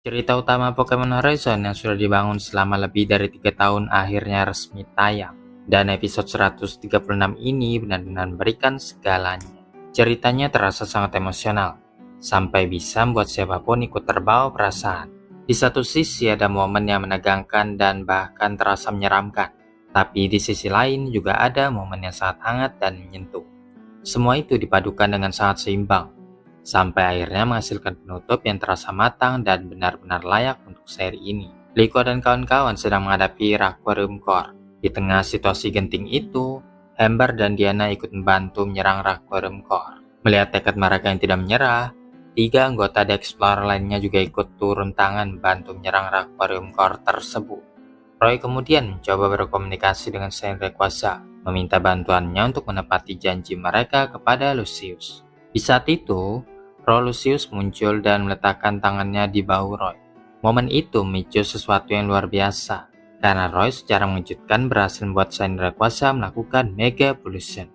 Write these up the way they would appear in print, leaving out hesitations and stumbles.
Cerita utama Pokemon Horizon yang sudah dibangun selama lebih dari 3 tahun akhirnya resmi tayang. Dan episode 136 ini benar-benar memberikan segalanya. Ceritanya terasa sangat emosional, sampai bisa membuat siapapun ikut terbawa perasaan. Di satu sisi ada momen yang menegangkan dan bahkan terasa menyeramkan. Tapi di sisi lain juga ada momen yang sangat hangat dan menyentuh. Semua itu dipadukan dengan sangat seimbang, sampai akhirnya menghasilkan penutup yang terasa matang dan benar-benar layak untuk seri ini. Liko dan kawan-kawan sedang menghadapi Rakwarum Core. Di tengah situasi genting itu, Ember dan Diana ikut membantu menyerang Rakwarum Core. Melihat tekad mereka yang tidak menyerah, 3 anggota The Explorer lainnya juga ikut turun tangan membantu menyerang Rakwarum Core tersebut. Roy kemudian mencoba berkomunikasi dengan Saint Rayquaza, meminta bantuannya untuk menepati janji mereka kepada Lucius. Di saat itu, Lucius muncul dan meletakkan tangannya di bahu Roy. Momen itu memicu sesuatu yang luar biasa, karena Roy secara mengejutkan berhasil membuat Saint Rayquaza melakukan Mega Evolution.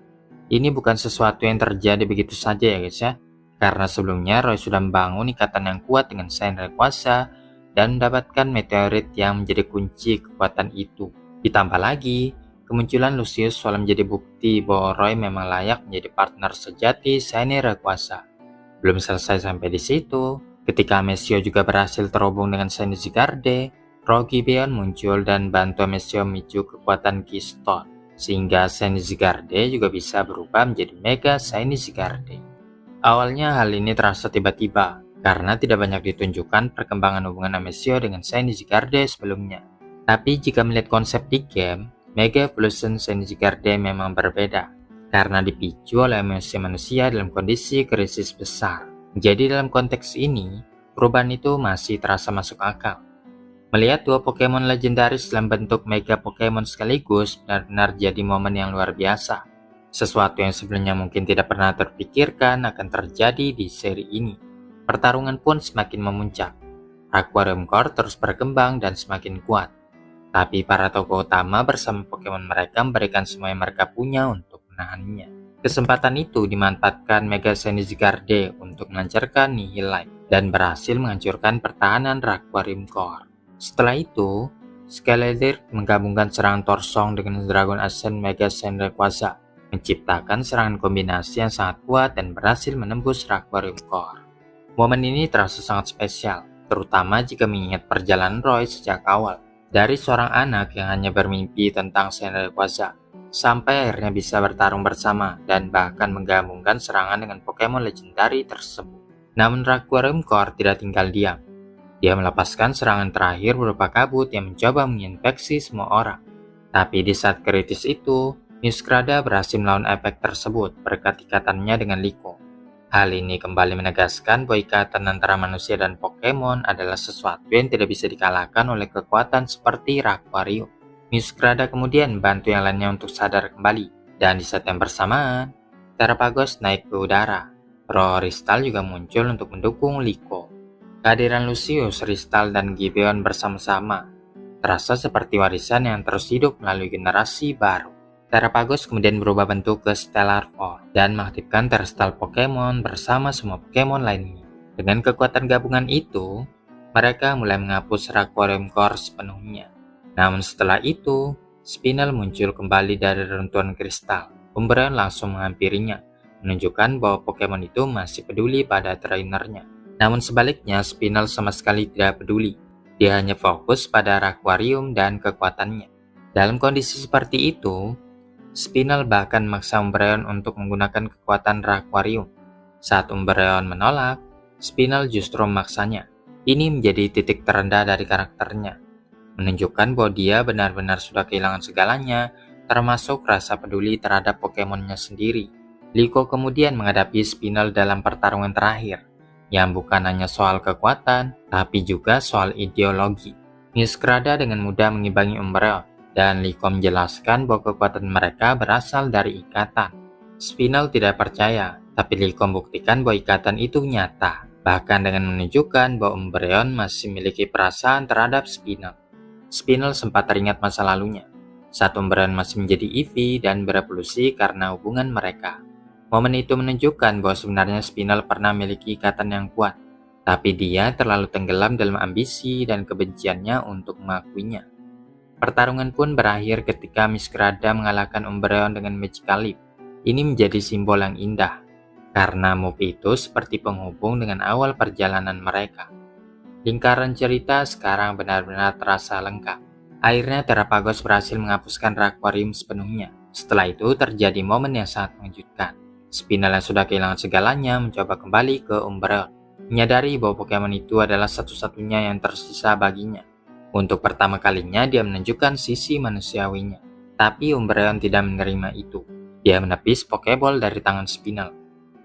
Ini bukan sesuatu yang terjadi begitu saja ya guys ya, karena sebelumnya Roy sudah membangun ikatan yang kuat dengan Saint Rayquaza dan mendapatkan meteorit yang menjadi kunci kekuatan itu. Ditambah lagi, kemunculan Lucius seolah menjadi bukti bahwa Roy memang layak menjadi partner sejati Saint Rayquaza. Belum selesai sampai di situ, ketika Amesio juga berhasil terhubung dengan Saint Zygarde, Rogibion muncul dan bantu Amesio memicu kekuatan Keystone, sehingga Saint Zygarde juga bisa berubah menjadi Mega Saint Zygarde. Awalnya hal ini terasa tiba-tiba, karena tidak banyak ditunjukkan perkembangan hubungan Amesio dengan Saint Zygarde sebelumnya. Tapi jika melihat konsep di game, Mega Evolution Saint Zygarde memang berbeda, karena dipicu oleh emosi manusia dalam kondisi krisis besar. Jadi dalam konteks ini, perubahan itu masih terasa masuk akal. Melihat 2 Pokemon legendaris dalam bentuk Mega Pokemon sekaligus benar-benar jadi momen yang luar biasa. Sesuatu yang sebelumnya mungkin tidak pernah terpikirkan akan terjadi di seri ini. Pertarungan pun semakin memuncak. Rakwarum Core terus berkembang dan semakin kuat. Tapi para tokoh utama bersama Pokemon mereka memberikan semua yang mereka punya untuk menahannya. Kesempatan itu dimanfaatkan Mega Saint Zygarde untuk melancarkan Nihilite dan berhasil menghancurkan pertahanan Rakwarum Core. Setelah itu, Skeledir menggabungkan serangan Torsong dengan Dragon Ascent Mega Saint Rayquaza, menciptakan serangan kombinasi yang sangat kuat dan berhasil menembus Rakwarum Core. Momen ini terasa sangat spesial, terutama jika mengingat perjalanan Roy sejak awal. Dari seorang anak yang hanya bermimpi tentang Saint Rayquaza, sampai akhirnya bisa bertarung bersama dan bahkan menggabungkan serangan dengan Pokemon legendari tersebut. Namun Rakwarum Core tidak tinggal diam. Dia melepaskan serangan terakhir berupa kabut yang mencoba menginfeksi semua orang. Tapi di saat kritis itu, Muskrada berhasil melawan efek tersebut berkat ikatannya dengan Liko. Hal ini kembali menegaskan bahwa ikatan antara manusia dan Pokemon adalah sesuatu yang tidak bisa dikalahkan oleh kekuatan seperti Rakwario. Muskrada kemudian membantu yang lainnya untuk sadar kembali, dan di saat yang bersamaan, Terapagos naik ke udara. Ristal juga muncul untuk mendukung Liko. Kehadiran Lucius, Ristal, dan Gibeon bersama-sama terasa seperti warisan yang terus hidup melalui generasi baru. Terapagos kemudian berubah bentuk ke Stellar Form dan mengaktifkan Terrestrial Pokemon bersama semua Pokemon lainnya. Dengan kekuatan gabungan itu, mereka mulai menghapus Rakwarum Core sepenuhnya. Namun setelah itu, Spinel muncul kembali dari reruntuhan kristal. Umbreon langsung menghampirinya, menunjukkan bahwa Pokemon itu masih peduli pada trainernya. Namun sebaliknya, Spinel sama sekali tidak peduli. Dia hanya fokus pada Rakwario dan kekuatannya. Dalam kondisi seperti itu, Spinel bahkan memaksa Umbreon untuk menggunakan kekuatan Rakwario. Saat Umbreon menolak, Spinel justru memaksanya. Ini menjadi titik terendah dari karakternya, menunjukkan bahwa dia benar-benar sudah kehilangan segalanya, termasuk rasa peduli terhadap Pokemonnya sendiri. Liko kemudian menghadapi Spinel dalam pertarungan terakhir, yang bukan hanya soal kekuatan, tapi juga soal ideologi. Muskrada dengan mudah mengimbangi Umbreon, dan Liko menjelaskan bahwa kekuatan mereka berasal dari ikatan. Spinel tidak percaya, tapi Liko membuktikan bahwa ikatan itu nyata, bahkan dengan menunjukkan bahwa Umbreon masih memiliki perasaan terhadap Spinel. Spinel sempat teringat masa lalunya, saat Umbreon masih menjadi Eevee dan berevolusi karena hubungan mereka. Momen itu menunjukkan bahwa sebenarnya Spinel pernah memiliki ikatan yang kuat, Tapi dia terlalu tenggelam dalam ambisi dan kebenciannya untuk mengakuinya. Pertarungan pun berakhir ketika Miss Grada mengalahkan Umbreon dengan Magical Leap. Ini menjadi simbol yang indah, karena move itu seperti penghubung dengan awal perjalanan mereka. Lingkaran cerita sekarang benar-benar terasa lengkap. Akhirnya Terapagos berhasil menghapuskan Aquarium sepenuhnya. Setelah itu terjadi momen yang sangat mengejutkan. Spinal yang sudah kehilangan segalanya mencoba kembali ke Umbreon, menyadari bahwa Pokemon itu adalah satu-satunya yang tersisa baginya. Untuk pertama kalinya dia menunjukkan sisi manusiawinya. Tapi Umbreon tidak menerima itu. Dia menepis Pokeball dari tangan Spinal.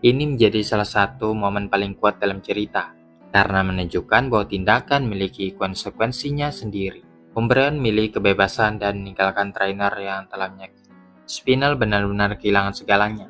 Ini menjadi salah satu momen paling kuat dalam cerita, karena menunjukkan bahwa tindakan memiliki konsekuensinya sendiri. Umbreon milih kebebasan dan meninggalkan trainer yang telah menyakiti. Spinal benar-benar kehilangan segalanya.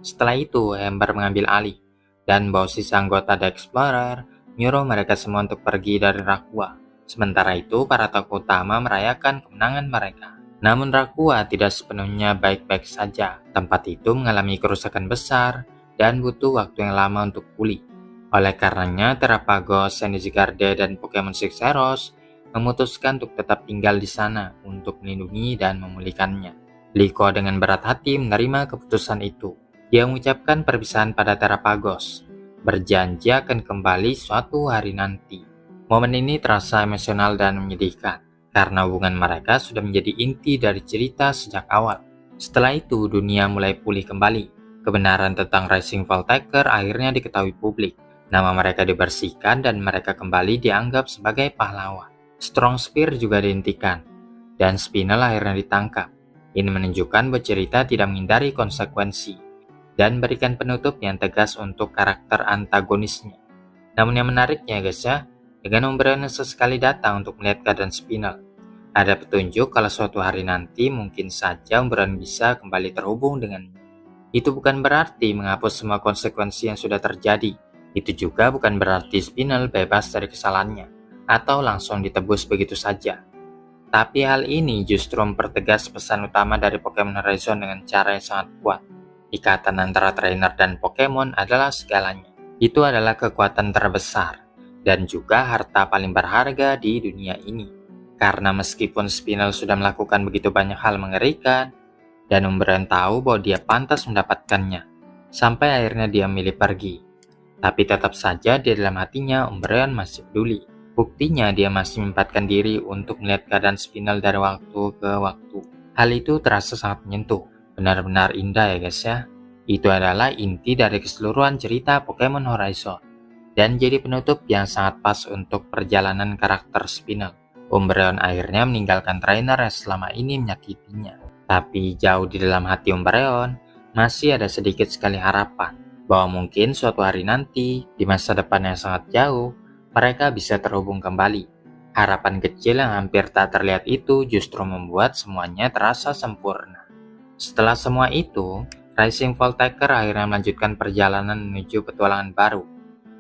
Setelah itu, Ember mengambil alih, dan bawa sisa anggota The Explorer, menyuruh mereka semua untuk pergi dari Rakua. Sementara itu, para tokoh utama merayakan kemenangan mereka. Namun Rakua tidak sepenuhnya baik-baik saja. Tempat itu mengalami kerusakan besar dan butuh waktu yang lama untuk pulih. Oleh karenanya, Terapagos, Zygarde, dan Pokemon Sixeros memutuskan untuk tetap tinggal di sana untuk melindungi dan memulihkannya. Liko dengan berat hati menerima keputusan itu. Dia mengucapkan perpisahan pada Terapagos, berjanji akan kembali suatu hari nanti. Momen ini terasa emosional dan menyedihkan, karena hubungan mereka sudah menjadi inti dari cerita sejak awal. Setelah itu, dunia mulai pulih kembali. Kebenaran tentang Rising Voltaker akhirnya diketahui publik. Nama mereka dibersihkan dan mereka kembali dianggap sebagai pahlawan. Strong Spear juga dihentikan, dan Spinal akhirnya ditangkap. Ini menunjukkan bahwa cerita tidak menghindari konsekuensi, dan berikan penutup yang tegas untuk karakter antagonisnya. Namun yang menariknya guys ya, dengan Umbreon sesekali datang untuk melihat keadaan Spinal, ada petunjuk kalau suatu hari nanti mungkin saja Umbreon bisa kembali terhubung dengannya. Itu bukan berarti menghapus semua konsekuensi yang sudah terjadi. Itu juga bukan berarti Spinal bebas dari kesalahannya, atau langsung ditebus begitu saja. Tapi hal ini justru mempertegas pesan utama dari Pokemon Horizon dengan cara yang sangat kuat. Ikatan antara trainer dan Pokemon adalah segalanya. Itu adalah kekuatan terbesar, dan juga harta paling berharga di dunia ini. Karena meskipun Spinal sudah melakukan begitu banyak hal mengerikan, dan Umbreon tahu bahwa dia pantas mendapatkannya, sampai akhirnya dia memilih pergi. Tapi tetap saja di dalam hatinya Umbreon masih peduli. Buktinya dia masih menyempatkan diri untuk melihat keadaan Spinal dari waktu ke waktu. Hal itu terasa sangat menyentuh. Benar-benar indah ya guys ya. Itu adalah inti dari keseluruhan cerita Pokemon Horizon, dan jadi penutup yang sangat pas untuk perjalanan karakter Spinal. Umbreon akhirnya meninggalkan trainer yang selama ini menyakitinya. Tapi jauh di dalam hati Umbreon, masih ada sedikit sekali harapan bahwa mungkin suatu hari nanti, di masa depan yang sangat jauh, mereka bisa terhubung kembali. Harapan kecil yang hampir tak terlihat itu justru membuat semuanya terasa sempurna. Setelah semua itu, Rising Voltaker akhirnya melanjutkan perjalanan menuju petualangan baru.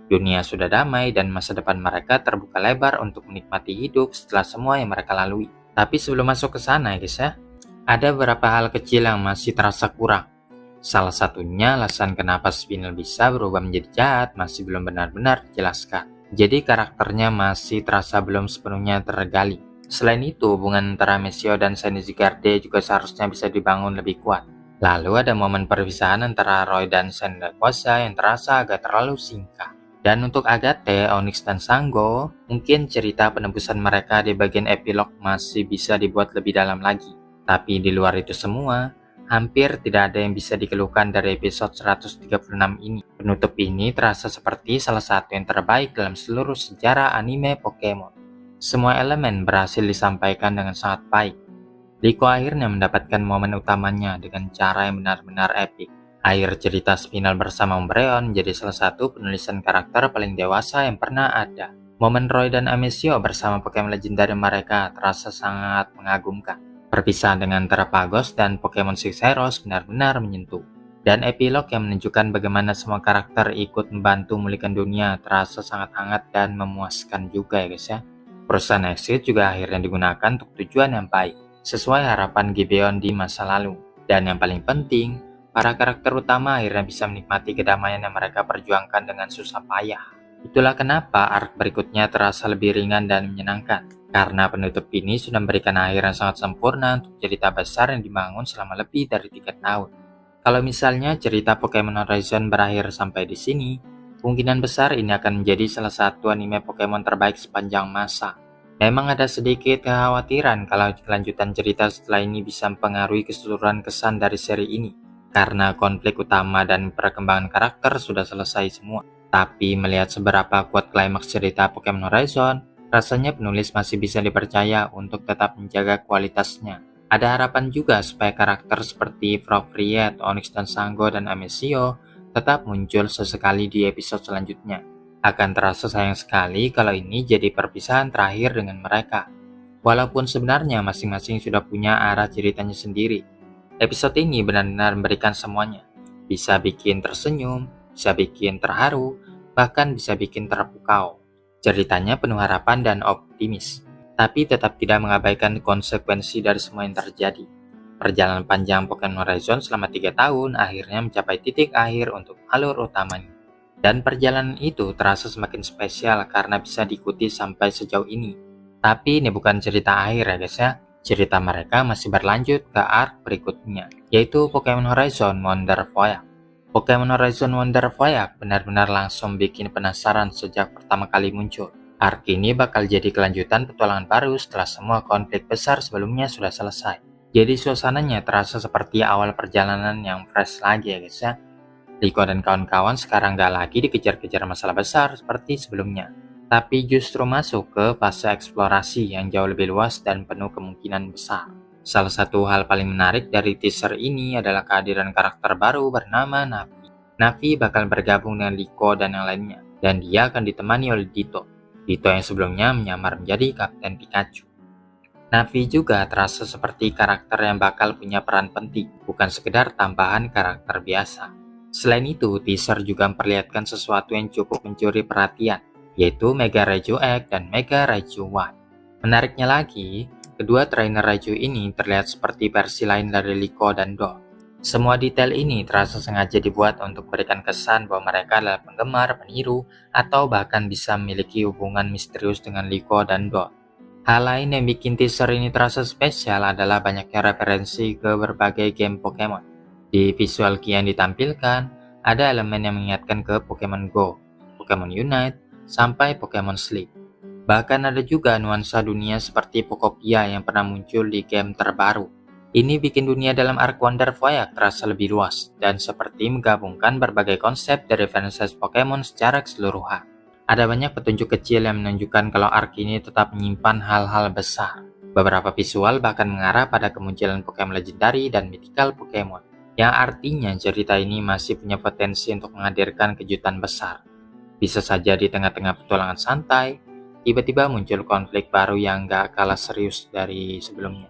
Dunia sudah damai dan masa depan mereka terbuka lebar untuk menikmati hidup setelah semua yang mereka lalui. Tapi sebelum masuk ke sana guys ya, ada beberapa hal kecil yang masih terasa kurang. Salah satunya alasan kenapa Spinal bisa berubah menjadi jahat masih belum benar-benar dijelaskan. Jadi karakternya masih terasa belum sepenuhnya tergali. Selain itu, hubungan antara Mesio dan Zygarde juga seharusnya bisa dibangun lebih kuat. Lalu ada momen perpisahan antara Roy dan Rayquaza yang terasa agak terlalu singkat. Dan untuk Agate, Onix, dan Sango, mungkin cerita penebusan mereka di bagian epilog masih bisa dibuat lebih dalam lagi. Tapi di luar itu semua, hampir tidak ada yang bisa dikeluhkan dari episode 136 ini. Penutup ini terasa seperti salah satu yang terbaik dalam seluruh sejarah anime Pokemon. Semua elemen berhasil disampaikan dengan sangat baik. Liko akhirnya mendapatkan momen utamanya dengan cara yang benar-benar epik. Akhir cerita Spinal bersama Umbreon menjadi salah satu penulisan karakter paling dewasa yang pernah ada. Momen Roy dan Amisio bersama Pokemon legendary mereka terasa sangat mengagumkan. Perpisahan dengan Terapagos dan Pokemon Sixeros benar-benar menyentuh. Dan epilog yang menunjukkan bagaimana semua karakter ikut membantu memulihkan dunia terasa sangat hangat dan memuaskan juga ya guys ya. Perusahaan Exit juga akhirnya digunakan untuk tujuan yang baik, sesuai harapan Gibeon di masa lalu. Dan yang paling penting, para karakter utama akhirnya bisa menikmati kedamaian yang mereka perjuangkan dengan susah payah. Itulah kenapa arc berikutnya terasa lebih ringan dan menyenangkan, karena penutup ini sudah memberikan akhir yang sangat sempurna untuk cerita besar yang dibangun selama lebih dari 3 tahun. Kalau misalnya cerita Pokemon Horizon berakhir sampai di sini, kemungkinan besar ini akan menjadi salah satu anime Pokemon terbaik sepanjang masa. Memang ada sedikit kekhawatiran kalau kelanjutan cerita setelah ini bisa mempengaruhi keseluruhan kesan dari seri ini, karena konflik utama dan perkembangan karakter sudah selesai semua. Tapi melihat seberapa kuat klimaks cerita Pokemon Horizon, rasanya penulis masih bisa dipercaya untuk tetap menjaga kualitasnya. Ada harapan juga supaya karakter seperti Frogriet, Onix dan Sango dan Amesio tetap muncul sesekali di episode selanjutnya. Akan terasa sayang sekali kalau ini jadi perpisahan terakhir dengan mereka. Walaupun sebenarnya masing-masing sudah punya arah ceritanya sendiri. Episode ini benar-benar memberikan semuanya. Bisa bikin tersenyum, bisa bikin terharu, bahkan bisa bikin terpukau. Ceritanya penuh harapan dan optimis, tapi tetap tidak mengabaikan konsekuensi dari semua yang terjadi. Perjalanan panjang Pokemon Horizon selama 3 tahun akhirnya mencapai titik akhir untuk alur utamanya. Dan perjalanan itu terasa semakin spesial karena bisa diikuti sampai sejauh ini. Tapi ini bukan cerita akhir ya guys ya. Cerita mereka masih berlanjut ke arc berikutnya, yaitu Pokemon Horizon Wonder Voyage. Pokemon Horizon Wonder Voyage benar-benar langsung bikin penasaran sejak pertama kali muncul. Arc ini bakal jadi kelanjutan petualangan baru setelah semua konflik besar sebelumnya sudah selesai. Jadi suasananya terasa seperti awal perjalanan yang fresh lagi ya guys ya. Liko dan kawan-kawan sekarang gak lagi dikejar-kejar masalah besar seperti sebelumnya, tapi justru masuk ke fase eksplorasi yang jauh lebih luas dan penuh kemungkinan besar. Salah satu hal paling menarik dari teaser ini adalah kehadiran karakter baru bernama Navi. Navi bakal bergabung dengan Liko dan yang lainnya, dan dia akan ditemani oleh Ditto. Ditto yang sebelumnya menyamar menjadi Kapten Pikachu. Navi juga terasa seperti karakter yang bakal punya peran penting, bukan sekedar tambahan karakter biasa. Selain itu, teaser juga memperlihatkan sesuatu yang cukup mencuri perhatian, yaitu Mega Raichu X dan Mega Raichu Y. Menariknya lagi, kedua trainer Raichu ini terlihat seperti versi lain dari Liko dan Do. Semua detail ini terasa sengaja dibuat untuk memberikan kesan bahwa mereka adalah penggemar, peniru, atau bahkan bisa memiliki hubungan misterius dengan Liko dan Do. Hal lain yang bikin teaser ini terasa spesial adalah banyaknya referensi ke berbagai game Pokemon. Di visual key yang ditampilkan, ada elemen yang mengingatkan ke Pokemon Go, Pokemon Unite, sampai Pokemon Sleep. Bahkan ada juga nuansa dunia seperti Pokopia yang pernah muncul di game terbaru. Ini bikin dunia dalam Arc Wonder Voyage terasa lebih luas, dan seperti menggabungkan berbagai konsep dari franchise Pokemon secara keseluruhan. Ada banyak petunjuk kecil yang menunjukkan kalau Arc ini tetap menyimpan hal-hal besar. Beberapa visual bahkan mengarah pada kemunculan Pokemon legendary dan mythical Pokemon, yang artinya cerita ini masih punya potensi untuk menghadirkan kejutan besar. Bisa saja di tengah-tengah petualangan santai, tiba-tiba muncul konflik baru yang gak kalah serius dari sebelumnya.